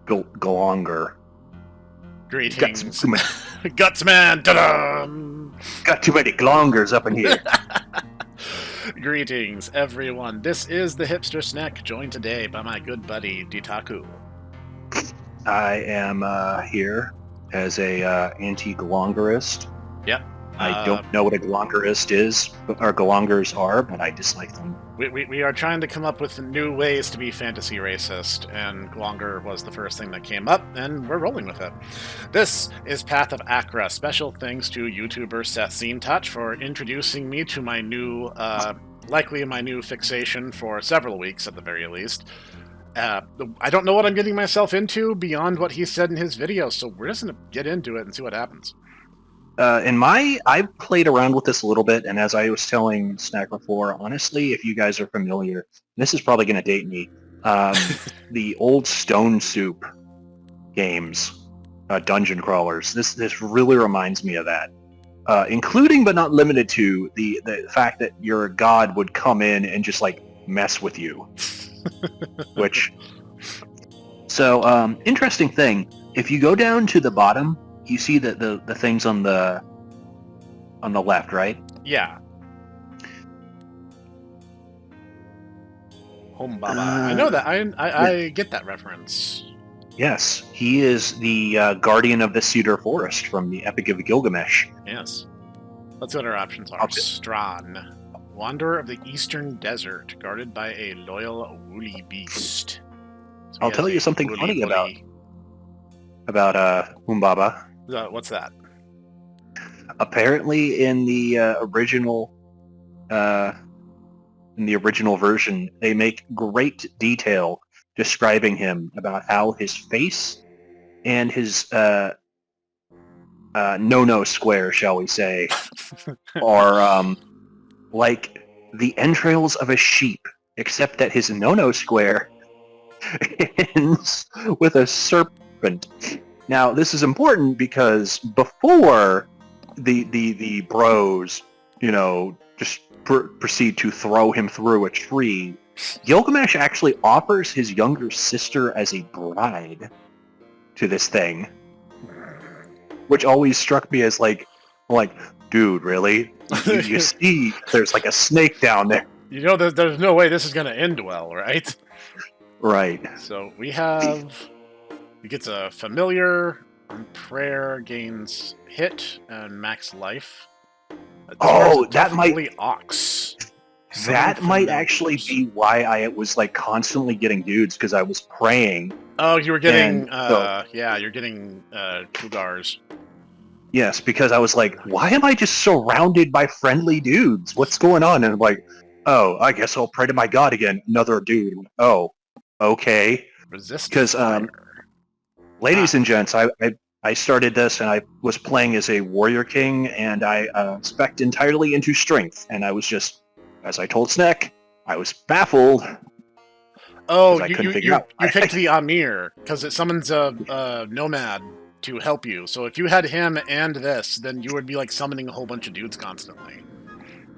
Glonger. Greetings, Gutsman. Ta-da! Got too many glongers up in here. Greetings, everyone. This is the Hipster Snek, joined today by my good buddy Dietaku. I am here as a anti-glongerist. Yep. I don't know what a glongerist is, or glongers are, but I dislike them. We are trying to come up with new ways to be fantasy racist, and Glonger was the first thing that came up, and we're rolling with it. This is Path of Achra. Special thanks to YouTuber Seth Scene Touch for introducing me to my new, likely my new fixation for several weeks at the very least. I don't know what I'm getting myself into beyond what he said in his video, so we're just going to get into it and see what happens. I've played around with this a little bit, and as I was telling Snack before, honestly, if you guys are familiar, this is probably going to date me. The old Stone Soup games, dungeon crawlers. This really reminds me of that, including but not limited to the fact that your god would come in and just like mess with you. So interesting thing. If you go down to the bottom. You see the things on the left, right? Yeah. Home Baba. I know that. I get that reference. Yes, he is the guardian of the Cedar Forest from the Epic of Gilgamesh. Yes. Let's see what our options are. Okay. Strahn, wanderer of the Eastern Desert, guarded by a loyal woolly beast. So I'll tell you something funny about Humbaba. What's that? Apparently, in the original version, they make great detail describing him about how his face and his no square, shall we say, are like the entrails of a sheep, except that his no square ends with a serpent. Now, this is important because before the bros, just proceed to throw him through a tree, Gilgamesh actually offers his younger sister as a bride to this thing, which always struck me as like, dude, really? You see, there's like a snake down there. There's no way this is going to end well, right? Right. So we have... He gets a familiar, prayer, gains hit, and max life. That might... Ox. That might actually be why I was like constantly getting dudes, because I was praying. Oh, you were getting... you're getting Kugars. Yes, because I was like, why am I just surrounded by friendly dudes? What's going on? And I'm like, oh, I guess I'll pray to my god again. Another dude. Oh, okay. Resist because fire. Ladies and gents, I started this and I was playing as a warrior king, and I spec'd entirely into strength, and I was just, as I told Snek, I was baffled. Oh, you picked the Amir, because it summons a nomad to help you. So if you had him and this, then you would be like summoning a whole bunch of dudes constantly.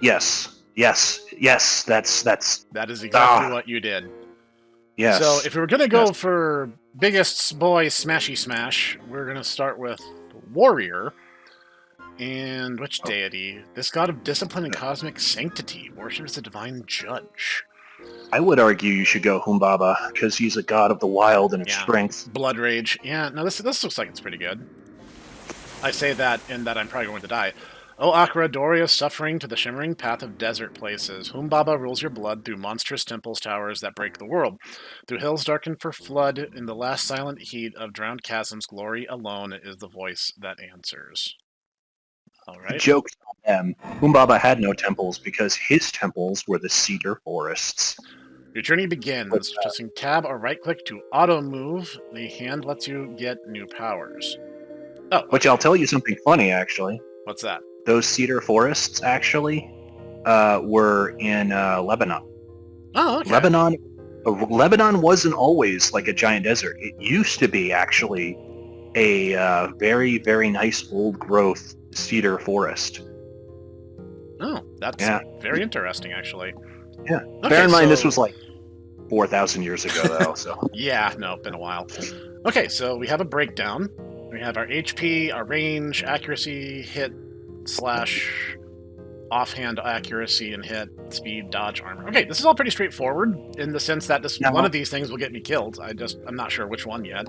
Yes, that is exactly what you did. Yes. So if we were going to go for biggest boy smashy smash, we're going to start with Warrior. And which deity? This god of discipline and cosmic sanctity worships the divine judge. I would argue you should go Humbaba, because he's a god of the wild and of strength. Blood rage. Yeah, no, this looks like it's pretty good. I say that in that I'm probably going to die. O Achra, Doria, suffering to the shimmering path of desert places. Humbaba rules your blood through monstrous temples, towers that break the world. Through hills darkened for flood, in the last silent heat of drowned chasms, glory alone is the voice that answers. All right. Jokes on them. Humbaba had no temples because his temples were the cedar forests. Your journey begins. Pressing tab or right-click to auto-move. The hand lets you get new powers. Oh. Okay. Which I'll tell you something funny, actually. What's that? Those cedar forests, actually, were in Lebanon. Oh, okay. Lebanon wasn't always like a giant desert. It used to be, actually, a very, very nice old-growth cedar forest. Oh, that's very interesting, actually. Yeah. Okay, bear in mind, this was like 4,000 years ago, though. So Yeah, no, been a while. Okay, so we have a breakdown. We have our HP, our range, accuracy, hit, slash, offhand accuracy and hit, speed, dodge, armor. Okay, this is all pretty straightforward in the sense that this now, one of these things will get me killed. I'm not sure which one yet.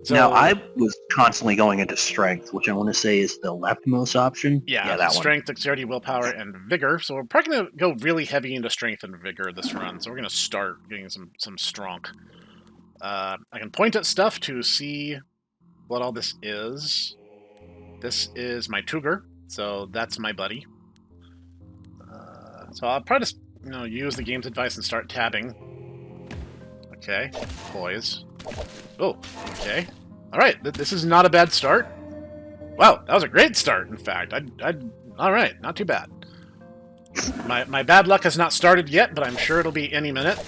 So now I was constantly going into strength, which I want to say is the leftmost option. yeah, that strength, dexterity, willpower, and vigor. So we're probably gonna go really heavy into strength and vigor this run. So we're gonna start getting some strong. I can point at stuff to see what all this is. This is my Tuger, so that's my buddy. So I'll probably just use the game's advice and start tabbing. Okay, boys. Oh, okay. All right, this is not a bad start. Wow, that was a great start. In fact, all right, not too bad. My bad luck has not started yet, but I'm sure it'll be any minute.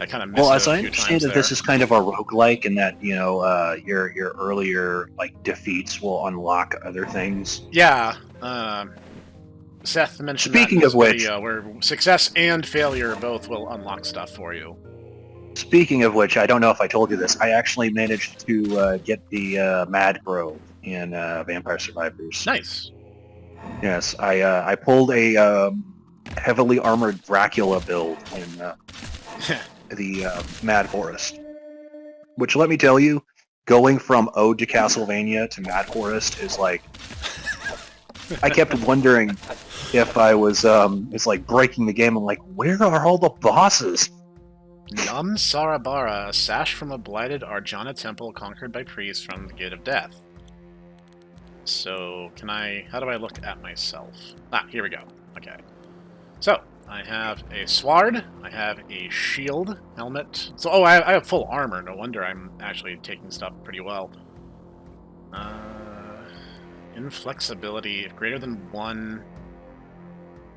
I kind of missed well, as I few understand times it, this is kind of a roguelike in that your earlier defeats will unlock other things. Yeah. Seth mentioned Speaking that in of which, video, where success and failure both will unlock stuff for you. Speaking of which, I don't know if I told you this. I actually managed to get the Mad Grove in Vampire Survivors. Nice. Yes, I pulled a heavily armored Dracula build in the Mad Forest. Which, let me tell you, going from Ode to Castlevania to Mad Forest is like... I kept wondering if I was it's like breaking the game. I'm like, where are all the bosses? Num Sarabara, a sash from a blighted Arjana temple conquered by priests from the Gate of Death. So, how do I look at myself? Ah, here we go. Okay. So, I have a sword, I have a shield, helmet. So, oh, I have full armor. No wonder I'm actually taking stuff pretty well. Inflexibility, greater than 1...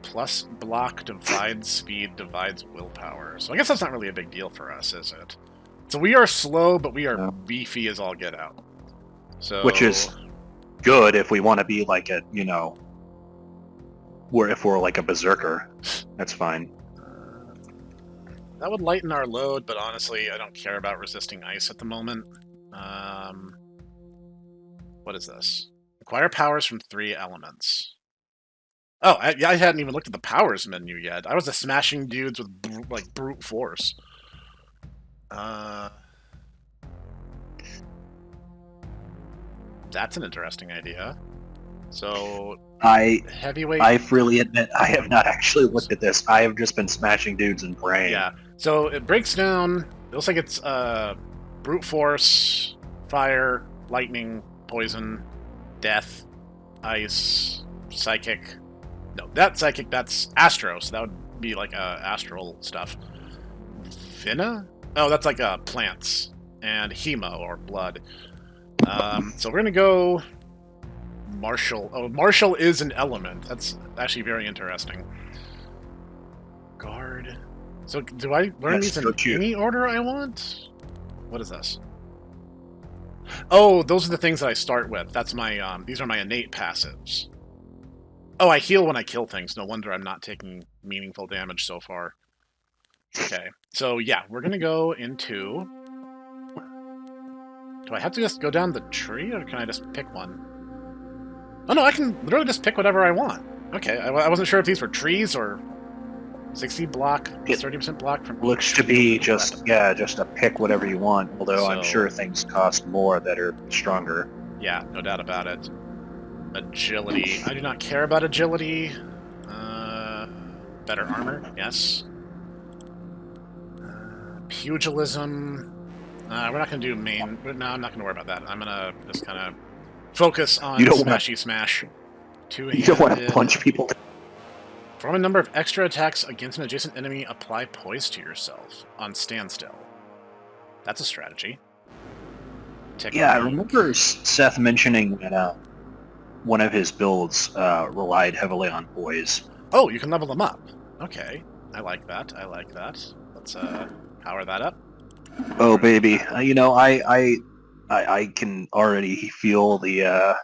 plus block divides speed divides willpower. So I guess that's not really a big deal for us, is it? So we are slow, but we are beefy as all get out. So which is good if we want to be like a, if we're like a berserker. That's fine. That would lighten our load, but honestly, I don't care about resisting ice at the moment. What is this? Acquire powers from 3 elements. Oh, I hadn't even looked at the powers menu yet. I was just smashing dudes with brute force. That's an interesting idea. So heavyweight. I freely admit I have not actually looked at this. I have just been smashing dudes in brain. Yeah. So it breaks down. It looks like it's brute force, fire, lightning, poison, death, ice, psychic. No, that psychic, that's astro, so that would be like astral stuff. Vina? Oh, that's like plants. And hemo, or blood. So we're gonna go martial. Oh, martial is an element. That's actually very interesting. Guard. So do I learn these in any order I want? What is this? Oh, those are the things that I start with. That's my, these are my innate passives. Oh, I heal when I kill things. No wonder I'm not taking meaningful damage so far. Okay, so yeah, we're gonna go into... Do I have to just go down the tree, or can I just pick one? Oh no, I can literally just pick whatever I want. Okay, I wasn't sure if these were trees or 60 block, 30% block from... Looks to be just a pick whatever you want, although I'm sure things cost more that are stronger. Yeah, no doubt about it. Agility. I do not care about agility. Better armor, yes. Pugilism. We're not going to do main... No, I'm not going to worry about that. I'm going to just kind of focus on smashy smash. Two-handed. You don't want to punch people. Perform a number of extra attacks against an adjacent enemy. Apply poise to yourself on standstill. That's a strategy. I remember Seth mentioning that one of his builds relied heavily on poise. Oh, you can level them up. Okay, I like that. I like that. Let's power that up. Oh baby, I can already feel the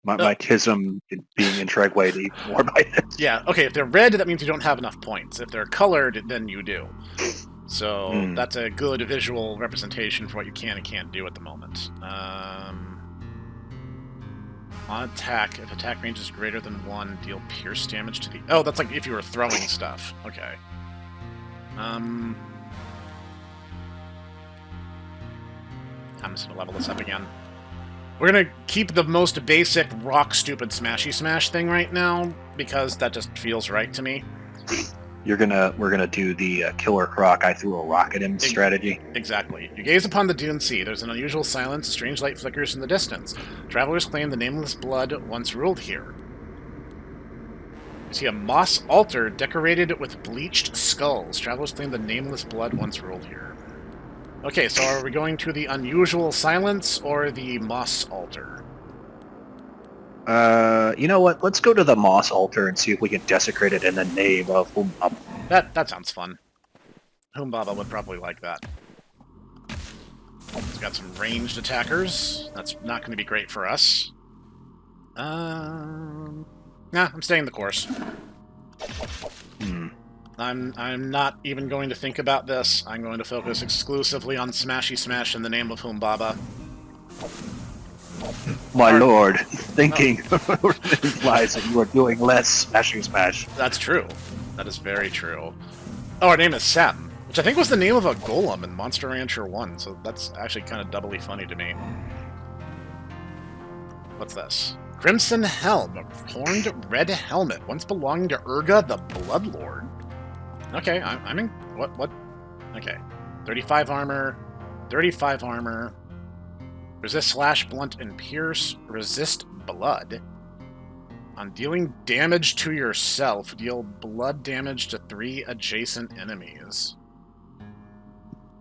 My tism being intrigued even more by this. Yeah, okay, if they're red, that means you don't have enough points. If they're colored, then you do. So that's a good visual representation for what you can and can't do at the moment. On attack, if attack range is greater than 1, deal pierce damage to the... Oh, that's like if you were throwing stuff. Okay. I'm just gonna level this up again. We're gonna keep the most basic rock stupid smashy smash thing right now because that just feels right to me. We're gonna do the killer croc. I threw a rock at him strategy. Exactly. You gaze upon the dune sea. There's an unusual silence. A strange light flickers in the distance. Travelers claim the nameless blood once ruled here. You see a moss altar decorated with bleached skulls. Travelers claim the nameless blood once ruled here. Okay, so are we going to the unusual silence or the moss altar? You know what? Let's go to the moss altar and see if we can desecrate it in the name of Humbaba. That sounds fun. Humbaba would probably like that. It's got some ranged attackers. That's not going to be great for us. Nah, I'm staying the course. I'm not even going to think about this. I'm going to focus exclusively on Smashy Smash in the name of Humbaba. My lord, thinking implies that you are doing less smashing smash. That's true. That is very true. Oh, her name is Sam, which I think was the name of a golem in Monster Rancher 1, so that's actually kind of doubly funny to me. What's this? Crimson Helm, a horned red helmet, once belonging to Urga the Bloodlord. Okay, I'm in... What? Okay. 35 armor, 35 armor... Resist slash, blunt, and pierce. Resist blood. On dealing damage to yourself, deal blood damage to 3 adjacent enemies.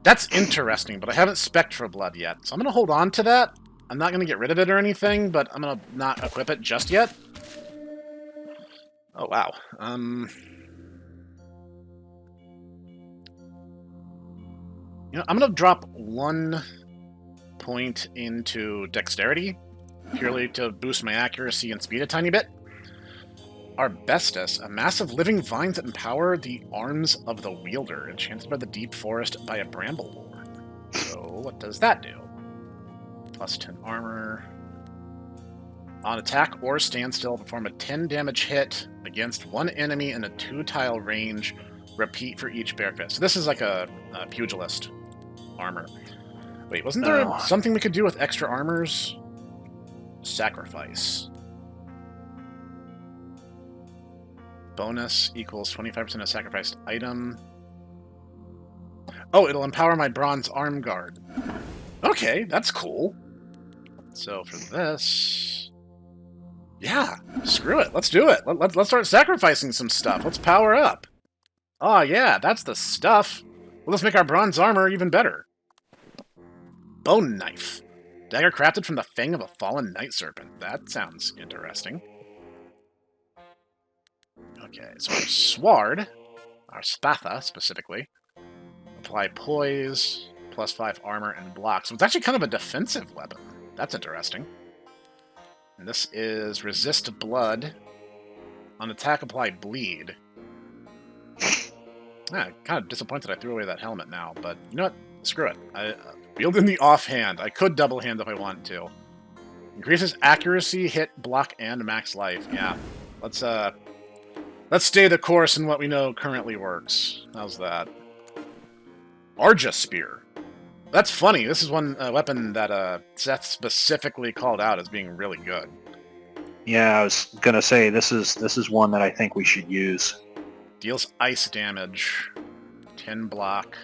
That's interesting, but I haven't spec'd for blood yet, so I'm going to hold on to that. I'm not going to get rid of it or anything, but I'm going to not equip it just yet. Oh, wow. You know, I'm going to drop 1... point into dexterity, purely to boost my accuracy and speed a tiny bit. Arbestus, a mass of living vines that empower the arms of the wielder, enchanted by the deep forest by a bramble lord. So, what does that do? Plus 10 armor. On attack or standstill, perform a 10 damage hit against one enemy in a 2-tile range. Repeat for each bear fist. So this is like a pugilist armor. Wait, wasn't there something we could do with extra armors? Sacrifice. Bonus equals 25% of sacrificed item. Oh, it'll empower my bronze arm guard. Okay, that's cool. So for this... Yeah, screw it. Let's do it. Let's start sacrificing some stuff. Let's power up. Oh, yeah, that's the stuff. Well, let's make our bronze armor even better. Bone Knife. Dagger crafted from the fang of a fallen night serpent. That sounds interesting. Okay, so our sword, our spatha specifically, apply poise, plus 5 armor and block. So it's actually kind of a defensive weapon. That's interesting. And this is resist blood. On attack, apply bleed. Kind of disappointed I threw away that helmet now, but you know what? Screw it. Wield in the offhand. I could double hand if I wanted to. Increases accuracy, hit, block, and max life. Yeah. Let's stay the course in what we know currently works. How's that? Arja Spear. That's funny. This is one weapon that Seth specifically called out as being really good. Yeah, I was gonna say this is one that I think we should use. Deals ice damage. 10 block.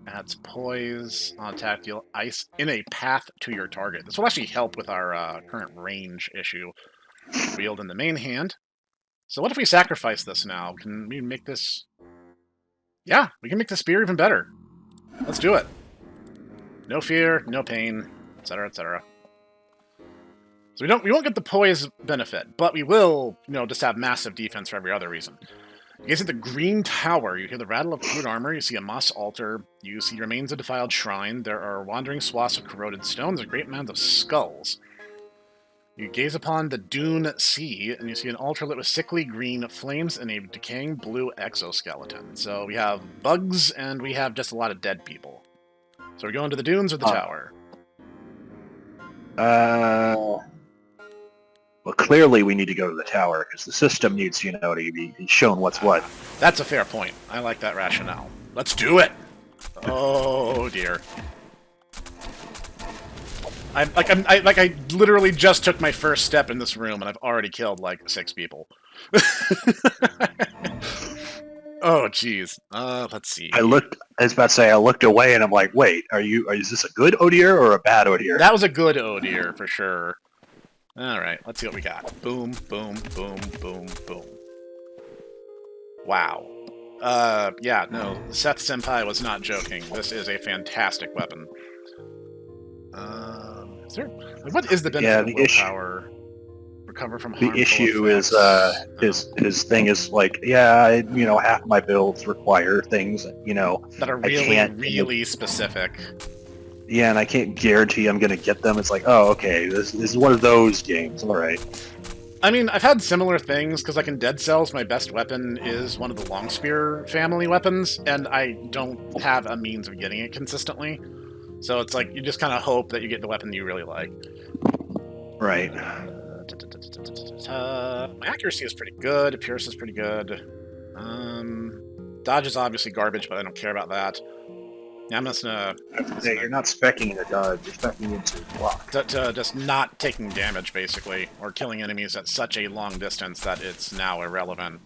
Adds poise. On attack, deal ice in a path to your target. This will actually help with our current range issue. Wield in the main hand. So what if we sacrifice this now? Can we make this... Yeah, we can make the spear even better. Let's do it. No fear, no pain, etc., etc. So we won't get the poise benefit, but we will, just have massive defense for every other reason. You guys at the Green Tower. You hear the rattle of crude armor. You see a moss altar. You see remains of defiled shrine. There are wandering swaths of corroded stones. A great mound of skulls. You gaze upon the Dune Sea, and you see an altar lit with sickly green flames and a decaying blue exoskeleton. So we have bugs, and we have just a lot of dead people. So we're going to the dunes or the tower? Well, clearly we need to go to the tower, because the system needs, to be shown what's what. That's a fair point. I like that rationale. Let's do it! Oh, dear. I literally just took my first step in this room, and I've already killed, 6 people. Oh, jeez. Let's see. I was about to say, I looked away, and I'm like, wait, is this a good Odir or a bad Odir? That was a good Odir, for sure. Alright, let's see what we got. Boom, boom, boom, boom, boom. Wow. Yeah, no, Seth Senpai was not joking. This is a fantastic weapon. What is the benefit of willpower? Recover from harmful The issue effects? is his thing is half my builds require things, that are really specific. Yeah, and I can't guarantee I'm going to get them. It's like, oh, okay, this is one of those games. All right. I mean, I've had similar things, because in Dead Cells, my best weapon is one of the Long Spear family weapons, and I don't have a means of getting it consistently. So it's like, you just kind of hope that you get the weapon you really like. Right. My accuracy is pretty good. Pierce is pretty good. Dodge is obviously garbage, but I don't care about that. Yeah, I'm just gonna... You're not speccing into dodge, you're speccing into block. Just not taking damage, basically, or killing enemies at such a long distance that it's now irrelevant.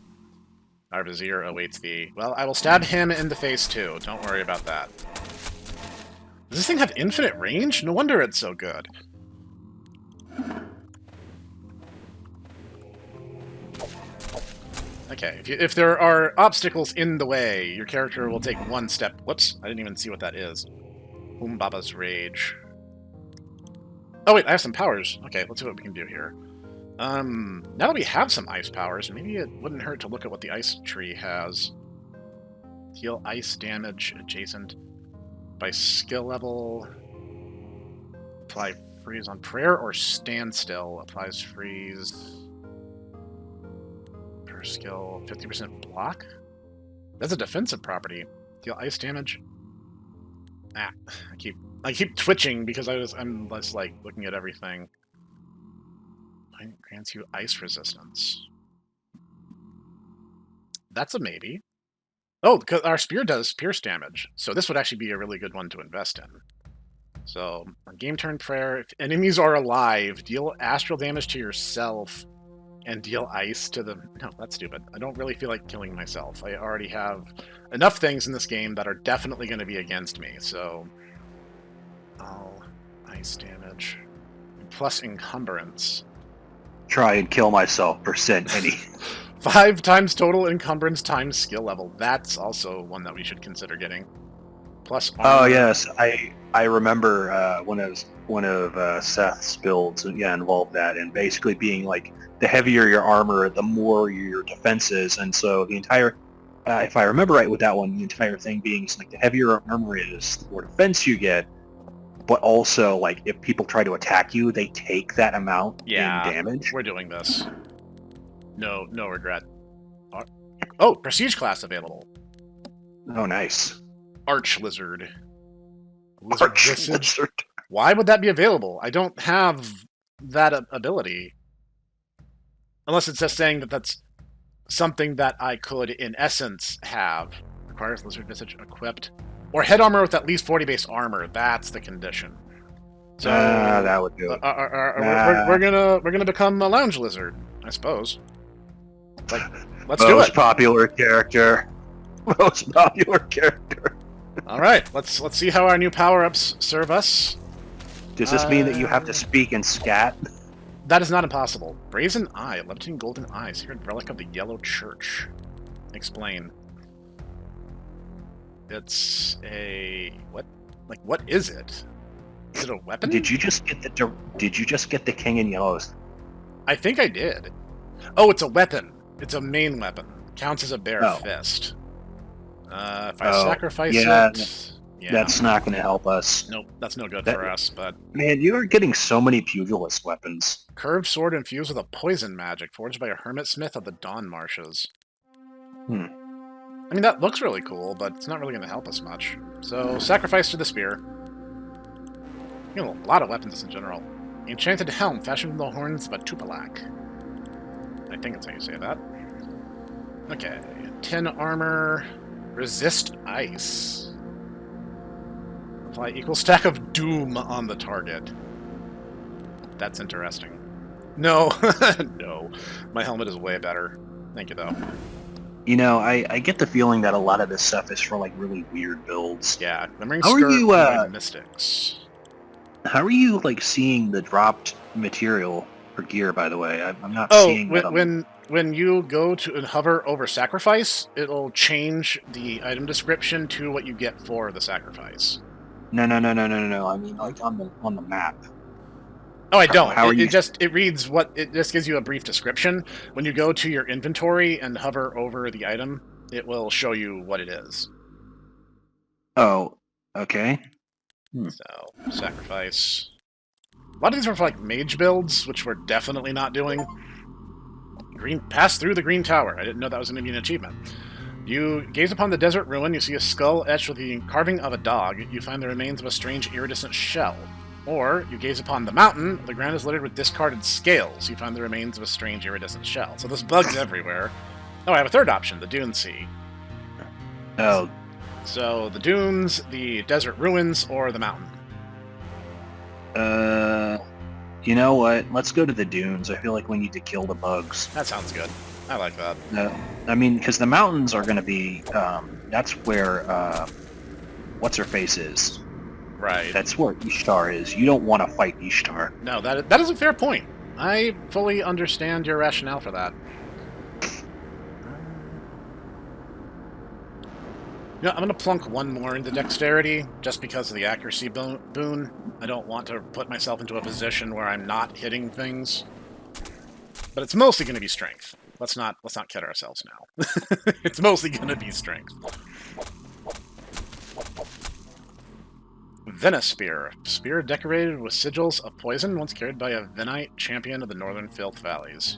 Our Vizier awaits thee. Well, I will stab him in the face, too. Don't worry about that. Does this thing have infinite range? No wonder it's so good. Okay, if there are obstacles in the way, your character will take one step. Whoops, I didn't even see what that is. Baba's Rage. Oh wait, I have some powers. Okay, let's see what we can do here. Now that we have some ice powers, maybe it wouldn't hurt to look at what the ice tree has. Heal ice damage adjacent by skill level. Apply freeze on prayer or standstill. Applies freeze per skill. 50% block? That's a defensive property. Deal ice damage. Ah, I keep twitching because I'm less looking at everything. Grants you ice resistance. That's a maybe. Oh, because our spear does pierce damage, so this would actually be a really good one to invest in. So, on game turn prayer, if enemies are alive, deal astral damage to yourself and deal ice to them. No, that's stupid. I don't really feel like killing myself. I already have enough things in this game that are definitely going to be against me, so... I'll ice damage. Plus encumbrance. Try and kill myself, percent any. 5 times total encumbrance times skill level. That's also one that we should consider getting. Plus armor. Oh yes, I remember one of Seth's builds involved that, and basically being the heavier your armor, the more your defense is, and so the entire, if I remember right with that one, the entire thing being the heavier your armor is, the more defense you get, but also if people try to attack you, they take that amount in damage. We're doing this. No regret. Oh, prestige class available. Oh, nice. Arch Lizard. Arch Lizard. Why would that be available? I don't have that ability. Unless it's just saying that that's something that I could, in essence, have. Requires Lizard Visage equipped. Or head armor with at least 40 base armor. That's the condition. So that would do it. We're gonna become a lounge lizard, I suppose. Let's do it. Most popular character. Most popular character. All right, let's see how our new power-ups serve us. Does this mean that you have to speak in scat? That is not impossible. Brazen Eye, levitating golden eye, sacred relic of the Yellow Church. Explain. It's a what? What is it? Is it a weapon? Did you just get the King in Yellows? I think I did. Oh, it's a weapon. It's a main weapon. counts as a bare Oh. fist. If I sacrifice yeah, it... Yeah. That's not going to help us. Nope, that's no good for us, but... Man, you are getting so many pugilist weapons. Curved sword infused with a poison magic, forged by a hermit smith of the Dawn Marshes. Hmm. I mean, that looks really cool, but it's not really going to help us much. So, sacrifice to the spear. You know, a lot of weapons in general. Enchanted helm, fashioned from the horns of a Tupalak. I think that's how you say that. Okay. 10 armor. Resist ice. Apply equal stack of doom on the target. That's interesting. No. No. My helmet is way better. Thank you, though. You know, I get the feeling that a lot of this stuff is for, like, really weird builds. Yeah. Glimmering How are skirt you, by Mystics. How are you, like, seeing the dropped material for gear, by the way? I'm not seeing that. When you go to and hover over sacrifice, it'll change the item description to what you get for the sacrifice. No. I mean, like, on the map. Oh, I don't. How are you... It reads what it just gives you a brief description. When you go to your inventory and hover over the item, it will show you what it is. Oh, okay. So, sacrifice. A lot of these are for, like, mage builds, which we're definitely not doing. Pass through the green tower. I didn't know that was going to be an achievement. You gaze upon the desert ruin. You see a skull etched with the carving of a dog. You find the remains of a strange iridescent shell. Or, you gaze upon the mountain. The ground is littered with discarded scales. You find the remains of a strange iridescent shell. So there's bugs everywhere. Oh, I have a third option, the Dune Sea. Oh. So, the dunes, the desert ruins, or the mountain? You know what? Let's go to the dunes. I feel like we need to kill the bugs. That sounds good. I like that. I mean, because the mountains are going to be... that's where... What's-her-face is. Right. That's where Ishtar is. You don't want to fight Ishtar. No, that is a fair point. I fully understand your rationale for that. You know, I'm going to plunk one more into dexterity, just because of the accuracy boon. I don't want to put myself into a position where I'm not hitting things. But it's mostly going to be strength. Let's not kid ourselves now. It's mostly going to be strength. Venospear. Spear decorated with sigils of poison, once carried by a Venite champion of the northern Filth Valleys.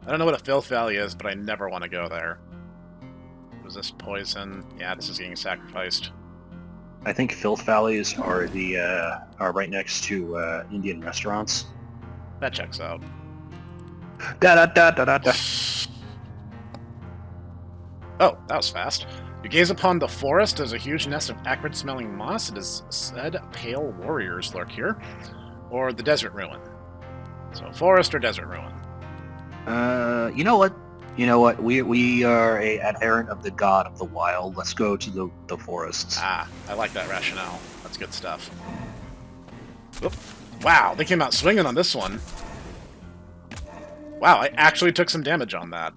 I don't know what a Filth Valley is, but I never want to go there. Was this poison? Yeah, this is getting sacrificed. I think Filth Valleys are are right next to Indian restaurants. That checks out. Da da da da da. Oh, that was fast. You gaze upon the forest. There's a huge nest of acrid-smelling moss. It is said pale warriors lurk here. Or the desert ruin. So, forest or desert ruin? You know what? We are a adherent of the god of the wild. Let's go to the forests. Ah, I like that rationale. That's good stuff. Oop. Wow, they came out swinging on this one. Wow, I actually took some damage on that.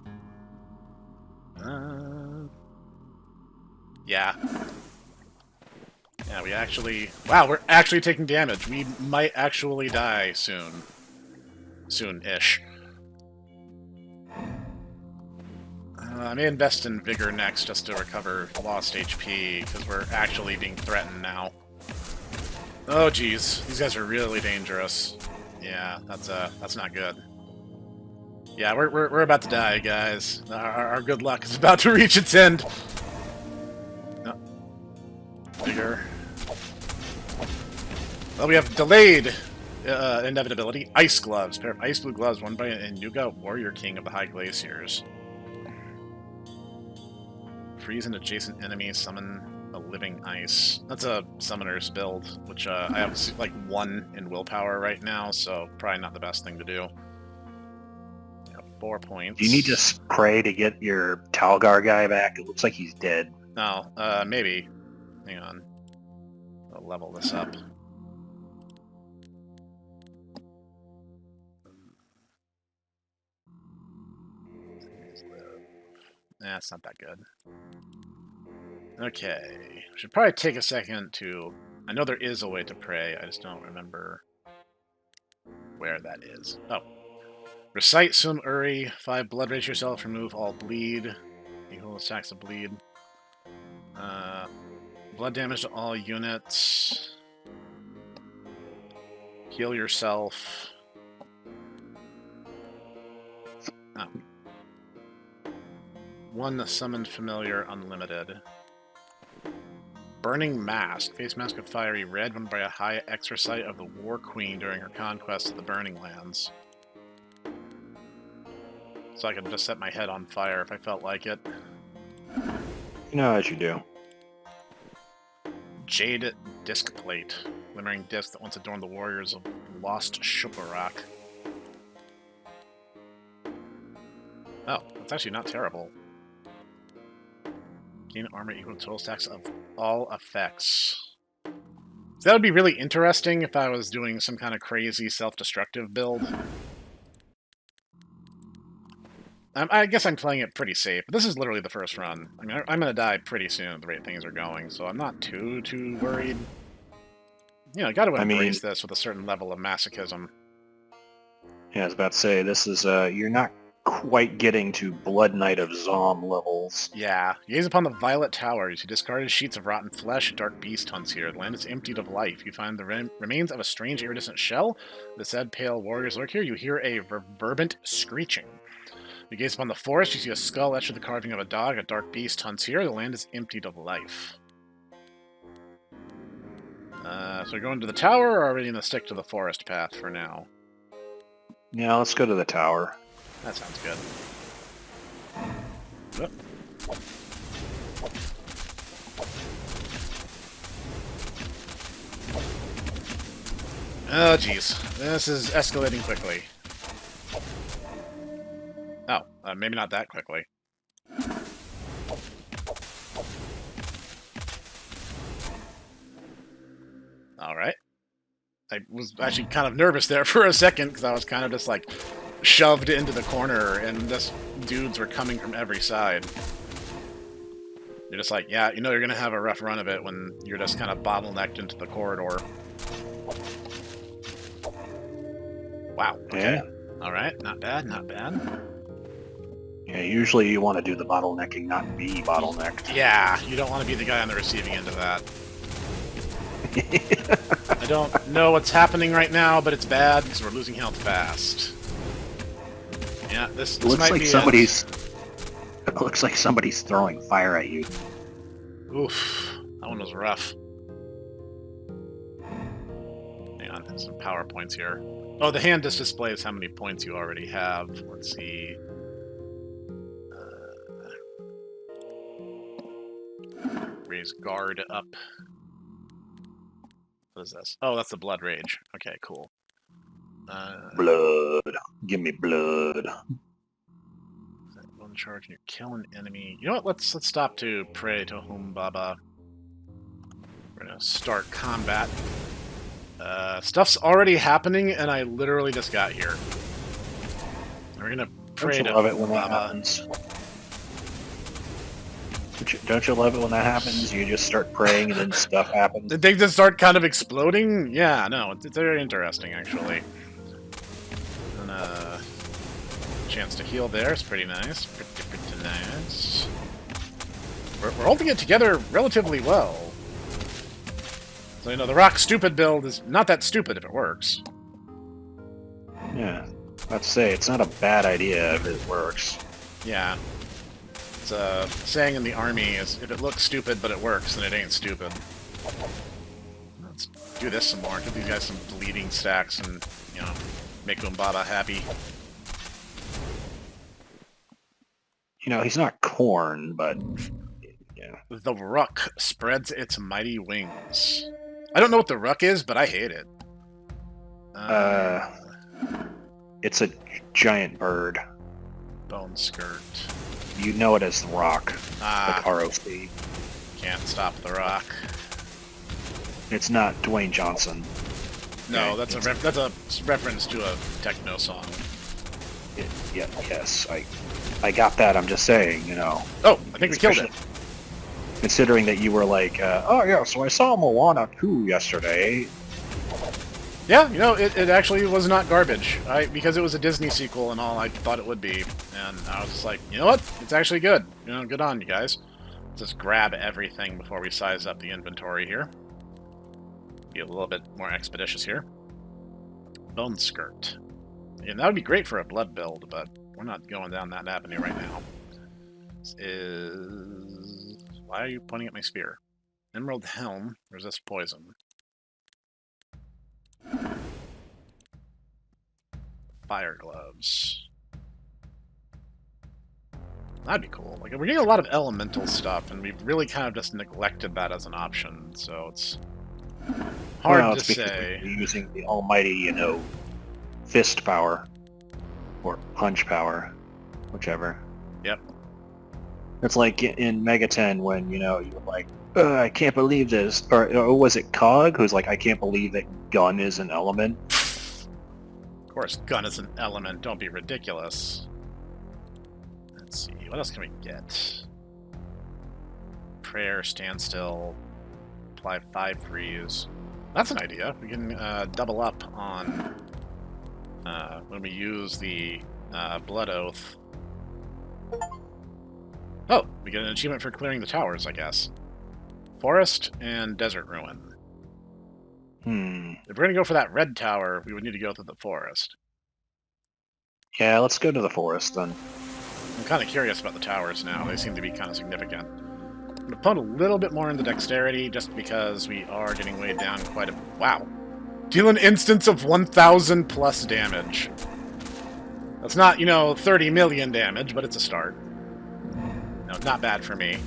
Yeah. Yeah, we actually... Wow, we're actually taking damage. We might actually die soon. Soon-ish. I may invest in Vigor next just to recover lost HP, because we're actually being threatened now. Oh, geez. These guys are really dangerous. Yeah, that's not good. Yeah, we're about to die, guys. Our good luck is about to reach its end. No. Vigor. Well, we have delayed inevitability. Ice gloves. A pair of ice blue gloves worn by an Inuga warrior king of the high glaciers. Freeze an adjacent enemy, summon a living ice. That's a summoner's build, which I have like 1 in willpower right now, so probably not the best thing to do. Yeah, 4 points. Do you need to pray to get your Talgar guy back? It looks like he's dead. No, maybe. Hang on. I'll level this up. Nah, it's not that good. Okay. Should probably take a second to... I know there is a way to pray, I just don't remember where that is. Oh. Recite Sum Uri. 5 blood rage yourself. Remove all bleed. Equal stacks of bleed. Blood damage to all units. Heal yourself. Oh. 1 summoned familiar unlimited. Burning Mask. Face mask of fiery red, won by a high exorcite of the War Queen during her conquest of the Burning Lands. So I could just set my head on fire if I felt like it. You know as you do. Jade Disc Plate. Glimmering disc that once adorned the warriors of Lost Shuparak. Oh, that's actually not terrible. Gain armor equal to total stacks of all effects. So that would be really interesting if I was doing some kind of crazy self-destructive build. I guess I'm playing it pretty safe, but this is literally the first run. I mean, I'm going to die pretty soon at the rate things are going, so I'm not too worried. You know, got to embrace this with a certain level of masochism. Yeah, I was about to say, this is, you're not quite getting to Blood Knight of Zom levels. Yeah. Gaze upon the Violet Towers. You discarded sheets of rotten flesh. A dark beast hunts here. The land is emptied of life. You find the remains of a strange iridescent shell. The said pale warriors lurk here. You hear a reverberant screeching. You gaze upon the forest. You see a skull etched with the carving of a dog. A dark beast hunts here. The land is emptied of life. So we're going to the tower, or are we going to stick to the forest path for now? Yeah, let's go to the tower. That sounds good. Oop. Oh, jeez. This is escalating quickly. Oh, maybe not that quickly. Alright. I was actually kind of nervous there for a second, because I was kind of just like shoved into the corner, and just dudes were coming from every side. You're just like, yeah, you know you're going to have a rough run of it when you're just kind of bottlenecked into the corridor. Wow. Okay. Yeah. Alright, not bad, not bad. Yeah, usually you want to do the bottlenecking, not be bottlenecked. Yeah, you don't want to be the guy on the receiving end of that. I don't know what's happening right now, but it's bad because we're losing health fast. Yeah, this looks might like be somebody's. It looks like somebody's throwing fire at you. Oof, that one was rough. Hang on, some power points here. Oh, the hand just displays how many points you already have. Let's see. Raise guard up. What is this? Oh, that's the blood rage. Okay, cool. Blood. Give me blood. One charge and you kill an enemy. You know what? Let's stop to pray to Humbaba. We're gonna start combat. Stuff's already happening, and I literally just got here. We're gonna pray to Don't you love it when that Humbaba. happens? Don't you love it when that happens? You just start praying and then stuff happens. Did they just start kind of exploding? Yeah, no, it's very interesting, actually. And, chance to heal there is pretty nice. Pretty nice. We're holding it together relatively well. So, you know, the rock stupid build is not that stupid if it works. Yeah, let's say it's not a bad idea if it works. Yeah. It's a saying in the army is, if it looks stupid but it works, then it ain't stupid. Let's do this some more. Give these guys some bleeding stacks and, you know, make Umbaba happy. You know, he's not corn, but yeah. The Ruck spreads its mighty wings. I don't know what the Ruck is, but I hate it. It's a giant bird. Bone Skirt. You know it as the Rock, Ah, like ROC. can't stop the Rock. It's not Dwayne Johnson. No, Okay, that's a reference to a techno song. Yes, I got that. I'm just saying, you know. Oh, I think we killed it. Considering that you were like, oh yeah, so I saw Moana 2 yesterday. Yeah, you know, it actually was not garbage. Because it was a Disney sequel and all, I thought it would be. And I was just like, you know what? It's actually good. You know, good on you guys. Let's just grab everything before we size up the inventory here. Be a little bit more expeditious here. Bone skirt. And that would be great for a blood build, but we're not going down that avenue right now. This is... Why are you pointing at my spear? Emerald helm. Resist poison. Fire gloves. That'd be cool. Like, we're getting a lot of elemental stuff, and we've really kind of just neglected that as an option, so it's hard to say. We're using the almighty, you know, fist power. Or punch power. Whichever. Yep. It's like in Mega 10 when, you know, you're like, I can't believe this. Or was it Cog who's like, I can't believe that gun is an element? Of course, gun is an element. Don't be ridiculous. Let's see. What else can we get? Prayer, standstill, apply 5 freeze. That's an idea. We can double up on when we use the Blood Oath. Oh, we get an achievement for clearing the towers, I guess. Forest and Desert Ruin. If we're going to go for that red tower, we would need to go through the forest. Yeah, let's go to the forest then. I'm kind of curious about the towers now. They seem to be kind of significant. I'm going to put a little bit more into dexterity just because we are getting weighed down quite a... Wow. Deal an instance of 1,000 plus damage. That's not, you know, 30 million damage, but it's a start. No, not bad for me.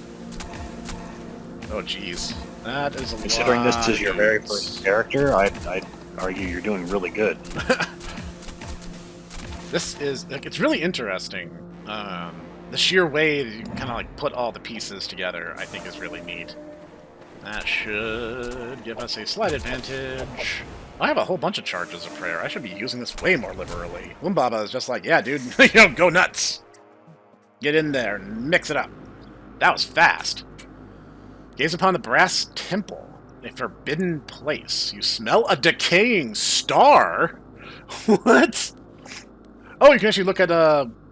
Oh, jeez. That is a lot. Considering this is your very first character, I'd argue you're doing really good. This is, like, it's really interesting. The sheer way that you can kind of like put all the pieces together, I think, is really neat. That should give us a slight advantage. I have a whole bunch of charges of prayer. I should be using this way more liberally. Woombaba is just like, yeah, dude, you know, go nuts. Get in there and mix it up. That was fast. Gaze upon the brass temple, a forbidden place. You smell a decaying star? What? Oh, you can actually look at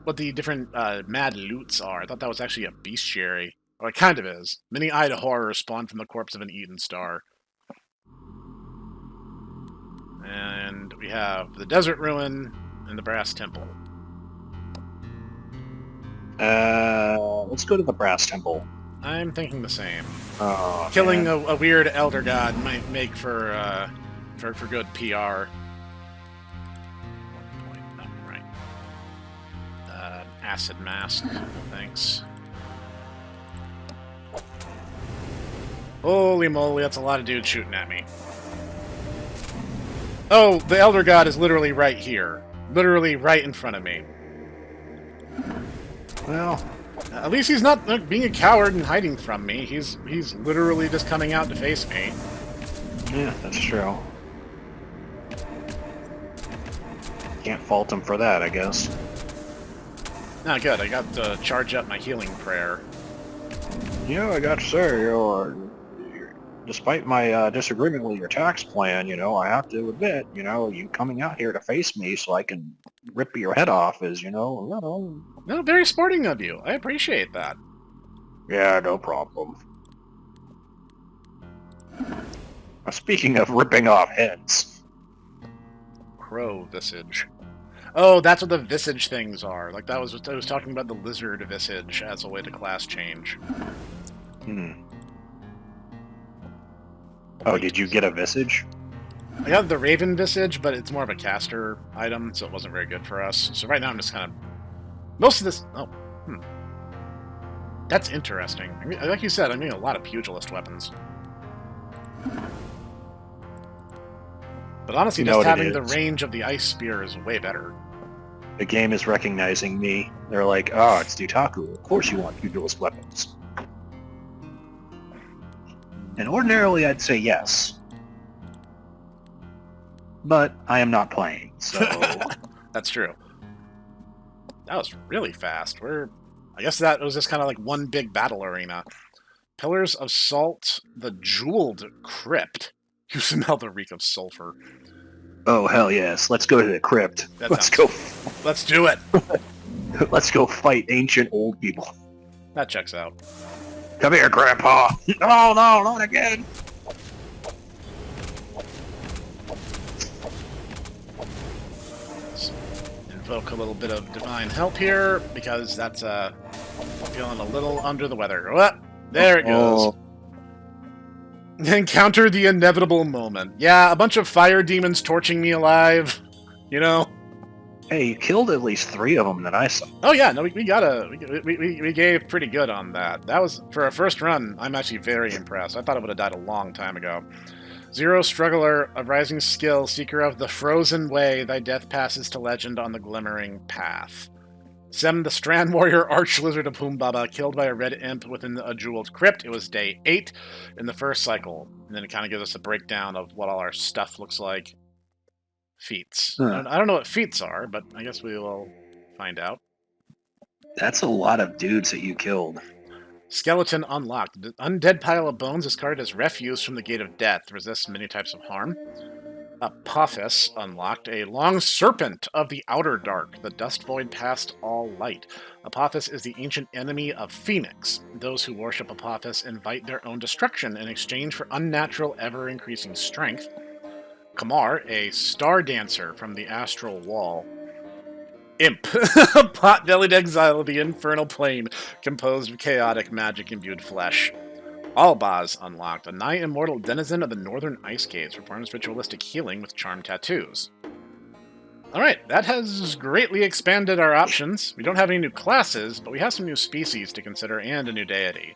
what the different mad loots are. I thought that was actually a bestiary. Oh, it kind of is. Many-eyed horrors spawn from the corpse of an eaten star. And we have the Desert Ruin and the Brass Temple. Let's go to the Brass Temple. I'm thinking the same. Oh, Killing man. a weird elder god might make for good PR. 1 point. Oh, right. Acid mask. Thanks. Holy moly, that's a lot of dudes shooting at me. Oh, the elder god is literally right here. Literally right in front of me. Well, at least he's not being a coward and hiding from me. He's literally just coming out to face me. yeah, that's true. Can't fault him for that, I guess. Ah, good. I got to charge up my healing prayer. Yeah, I got to say, despite my disagreement with your tax plan, you know, I have to admit, you know, you coming out here to face me so I can rip your head off is, you know, No, very sporting of you. I appreciate that. yeah, no problem. Speaking of ripping off heads, Crow visage. Oh, that's what the visage things are. Like, I was talking about the lizard visage as a way to class change. Oh, did you get a visage? I got the raven visage, but it's more of a caster item, so it wasn't very good for us. So right now I'm just kind of... Most of this... Oh, That's interesting. I mean, like you said, I'm getting a lot of pugilist weapons. But honestly, just having the range of the ice spear is way better. The game is recognizing me. They're like, oh, it's Dietaku. Of course you want pugilist weapons. And ordinarily I'd say yes. But I am not playing, so... That's true. That was really fast. I guess that was just kind of like one big battle arena. Pillars of Salt, the Jeweled Crypt. You smell the reek of sulfur. Oh hell yes! Let's go to the crypt. That Let's sounds... go. Let's do it! Let's go fight ancient old people. That checks out. Come here, Grandpa. No, no, not again. Let's invoke a little bit of divine help here, because that's feeling a little under the weather. What? There it goes. Encounter the inevitable moment. Yeah, a bunch of fire demons torching me alive. You know. Hey, you killed at least 3 of them that I saw. Oh yeah, no, we gave pretty good on that. That was for a first run. I'm actually very impressed. I thought it would have died a long time ago. Zero struggler of rising skill, seeker of the frozen way, thy death passes to legend on the glimmering path. Sem, the Strand Warrior Arch-Lizard of Humbaba, killed by a red imp within a jeweled crypt. It was day 8 in the first cycle. And then it kind of gives us a breakdown of what all our stuff looks like. Feats. Huh. I don't know what feats are, but I guess we will find out. That's a lot of dudes that you killed. Skeleton unlocked. The undead pile of bones is carded as refuse from the Gate of Death. Resists many types of harm. Apophis unlocked. A long serpent of the outer dark. The dust void past all light. Apophis is the ancient enemy of Phoenix. Those who worship Apophis invite their own destruction in exchange for unnatural, ever-increasing strength. Kamar, a star dancer from the astral wall. Imp, a pot-bellied exile of the infernal plane, composed of chaotic magic-imbued flesh. Albaz unlocked, a nigh-immortal denizen of the northern ice caves, performs ritualistic healing with charm tattoos. Alright, that has greatly expanded our options. We don't have any new classes, but we have some new species to consider and a new deity.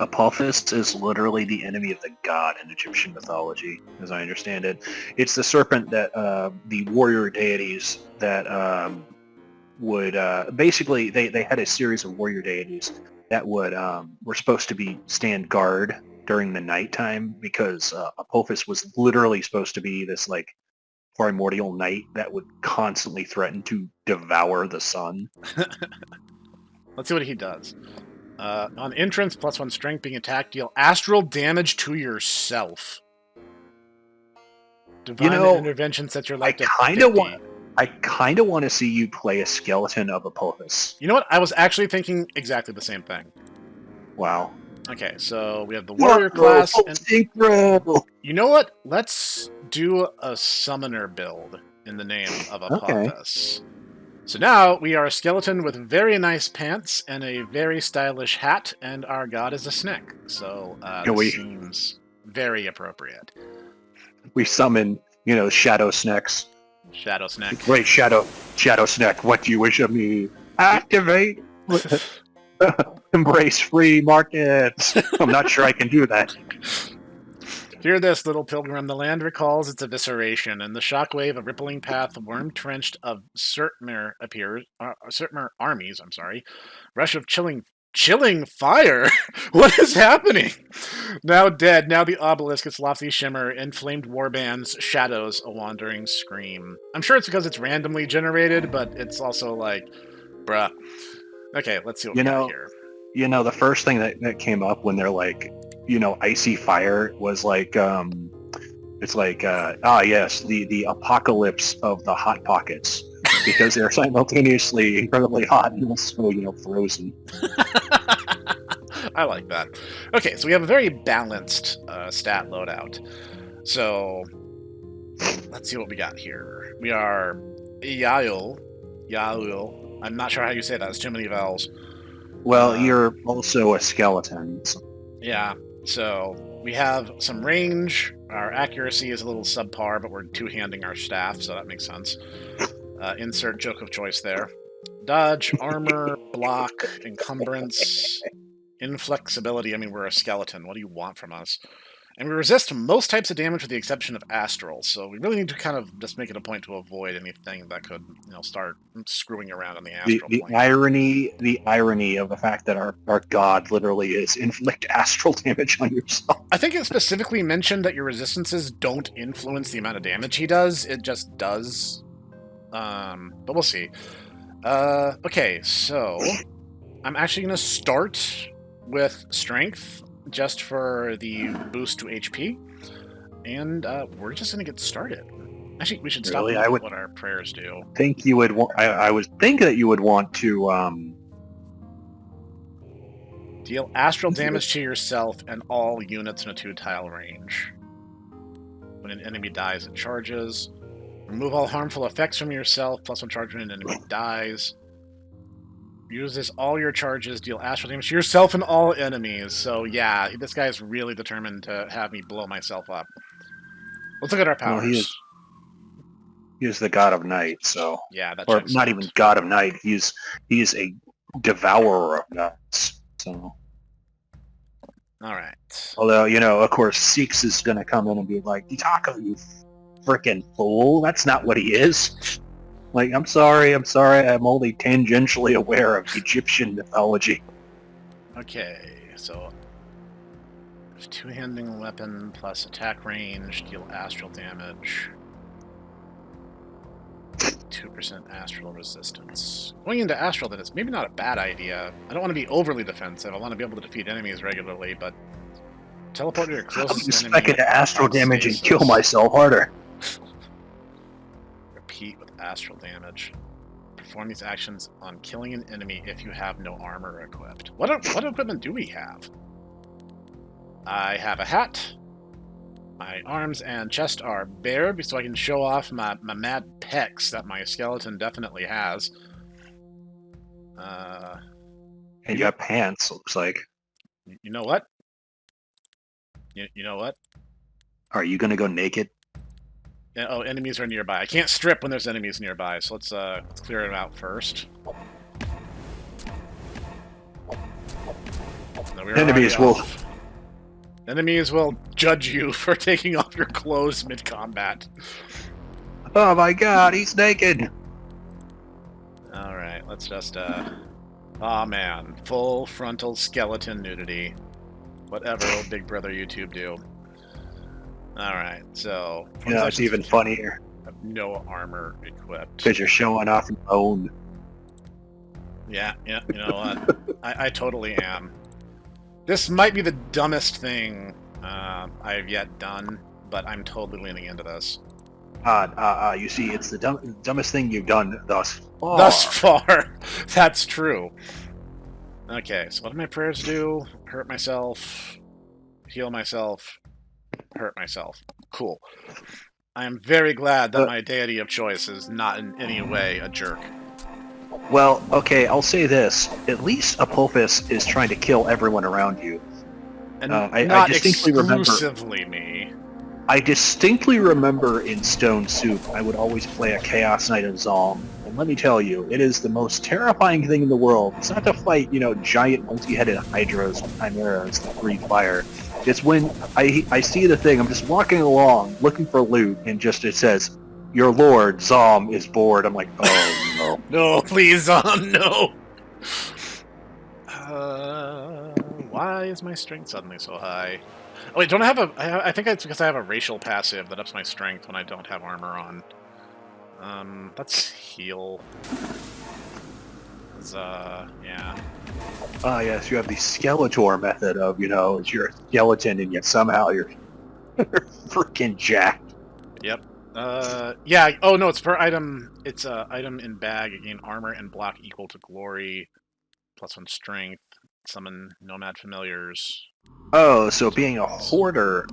Apophis is literally the enemy of the god in Egyptian mythology, as I understand it. It's the serpent that the warrior deities that would basically they had a series of warrior deities that would were supposed to stand guard during the nighttime because Apophis was literally supposed to be this like primordial knight that would constantly threaten to devour the sun. Let's see what he does. On entrance, +1 strength, being attacked, deal astral damage to yourself. Divine intervention sets your life to 50. I kind of want to see you play a skeleton of Apophis. You know what? I was actually thinking exactly the same thing. Wow. Okay, so we have the warrior class. And you know what? Let's do a summoner build in the name of Apophis. Okay. So now we are a skeleton with very nice pants and a very stylish hat, and our god is a Snek. So this seems very appropriate. We summon, Shadow Sneks. Shadow Snek. Great Shadow Snek, what do you wish of me? Activate! Embrace free markets! I'm not sure I can do that. Hear this, little pilgrim. The land recalls its evisceration, and the shockwave of rippling path, worm-trenched of Surtmer appears. Surtmer armies, rush of chilling fire. What is happening? Now dead. Now the obelisk, its lofty shimmer, inflamed warbands, shadows, a wandering scream. I'm sure it's because it's randomly generated, but it's also like, bruh. Okay, let's see what we got here. The first thing that came up when they're like, icy fire was like, it's like, yes, the apocalypse of the Hot Pockets, because they're simultaneously incredibly hot and also, frozen. I like that. Okay, so we have a very balanced stat loadout. So, let's see what we got here. We are Yael. I'm not sure how you say that. It's too many vowels. Well, you're also a skeleton. So. Yeah, so we have some range. Our accuracy is a little subpar, but we're two-handing our staff, so that makes sense. Insert joke of choice there. Dodge, armor, block, encumbrance, inflexibility. I mean, we're a skeleton. What do you want from us? And we resist most types of damage with the exception of astral, so we really need to kind of just make it a point to avoid anything that could, start screwing around on the astral plane. The irony of the fact that our god literally is inflict astral damage on yourself. I think it specifically mentioned that your resistances don't influence the amount of damage he does. It just does. But we'll see. Okay, so I'm actually going to start with strength, just for the boost to HP, and we're just going to get started. Actually, we should stop Really, and I look would at what our prayers do. think you would. I would think that you would want to. Deal astral damage to yourself and all units in a 2-tile range. When an enemy dies, it charges. Remove all harmful effects from yourself, +1 charge when an enemy dies. Uses all your charges, deal astral damage to yourself and all enemies. So yeah, this guy's really determined to have me blow myself up. Let's look at our powers. Well, he is the god of night, so yeah, that or checks not out. even god of night. He is a devourer of nights. So. All right. Although, of course, Seeks is going to come in and be like, Dietaku, you freaking fool. That's not what he is. Like, I'm sorry. I'm only tangentially aware of Egyptian mythology. Okay, so 2-handing weapon plus attack range, deal astral damage. 2% astral resistance. Going into astral, then, is maybe not a bad idea. I don't want to be overly defensive. I want to be able to defeat enemies regularly, but teleport to your closest enemy. I'm to astral damage and stasis. kill myself harder. Repeat with astral damage. Perform these actions on killing an enemy if you have no armor equipped. What equipment do we have? I have a hat. My arms and chest are bared so I can show off my mad pecs that my skeleton definitely has. And you have pants, looks like. You know what? You know what? Are you going to go naked? Yeah, oh, enemies are nearby. I can't strip when there's enemies nearby, so let's clear them out first. No, Enemies will judge you for taking off your clothes mid-combat. Oh my god, he's naked! Alright, let's just, aw man. Full frontal skeleton nudity. Whatever will Big Brother YouTube do. Alright, so... It's even funnier. I have no armor equipped. Because you're showing off your own. Yeah, you know what? I totally am. This might be the dumbest thing I've yet done, but I'm totally leaning into this. You see, it's the dumbest thing you've done thus far. Thus far. That's true. Okay, so what do my prayers do? Hurt myself, heal myself, hurt myself. Cool. I am very glad that my deity of choice is not in any way a jerk. Well, okay, I'll say this. At least Apophis is trying to kill everyone around you. And I distinctly exclusively me. I distinctly remember in Stone Soup, I would always play a Chaos Knight of Zalm. And let me tell you, it is the most terrifying thing in the world. It's not to fight, giant multi-headed hydras with chimeras that breathe fire. It's when I see the thing, I'm just walking along, looking for loot, and just it says, your lord, Zalm, is bored. I'm like, oh, no. No, please, Zalm, no! Why is my strength suddenly so high? Oh, wait, don't I have I think it's because I have a racial passive that ups my strength when I don't have armor on. Let's heal. Yeah. Ah, yes, you have the Skeletor method of, you're a skeleton and yet somehow you're freaking jacked. Yep. Yeah. Oh no, it's per item. It's item in bag. Gain armor and block equal to glory, +1 strength. Summon nomad familiars. Oh, so being a hoarder.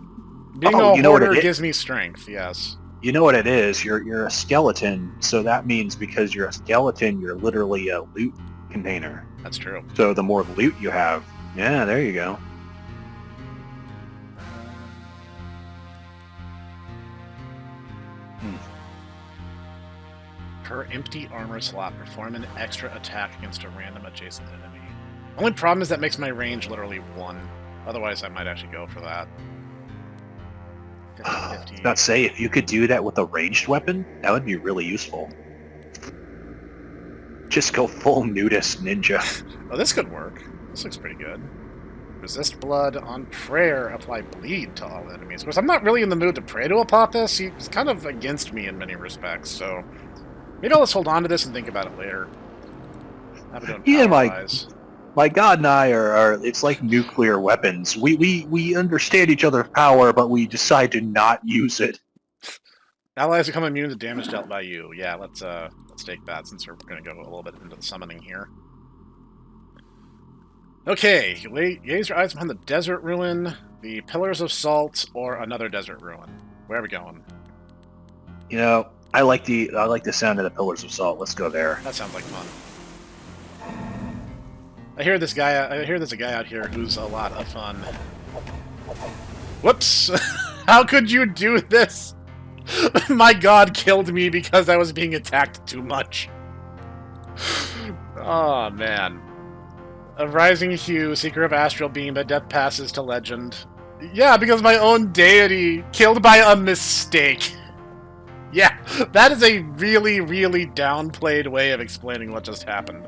Being a hoarder gives me strength. Yes. You know what it is? You're a skeleton, so that means because you're a skeleton, you're literally a loot container. That's true. So the more loot you have, yeah, there you go. Per empty armor slot, perform an extra attack against a random adjacent enemy. Only problem is that makes my range literally 1. Otherwise, I might actually go for that. 50-50. Not say if you could do that with a ranged weapon, that would be really useful. Just go full nudist ninja. Oh, this could work. This looks pretty good. Resist blood on prayer. Apply bleed to all enemies. Because I'm not really in the mood to pray to Apophis. He's kind of against me in many respects, so maybe I'll just hold on to this and think about it later. Yeah, my god and I are it's like nuclear weapons. We understand each other's power, but we decide to not use it. Allies become immune to damage dealt by you. Yeah, let's take that since we're gonna go a little bit into the summoning here. Okay, gaze your eyes upon the desert ruin, the pillars of salt, or another desert ruin. Where are we going? You know, I like the sound of the pillars of salt. Let's go there. That sounds like fun. I hear there's a guy out here who's a lot of fun. Whoops! How could you do this? My god killed me because I was being attacked too much. Oh, man. A rising hue, seeker of astral beam, but death passes to legend. Yeah, because my own deity killed by a mistake. Yeah, that is a really, really downplayed way of explaining what just happened.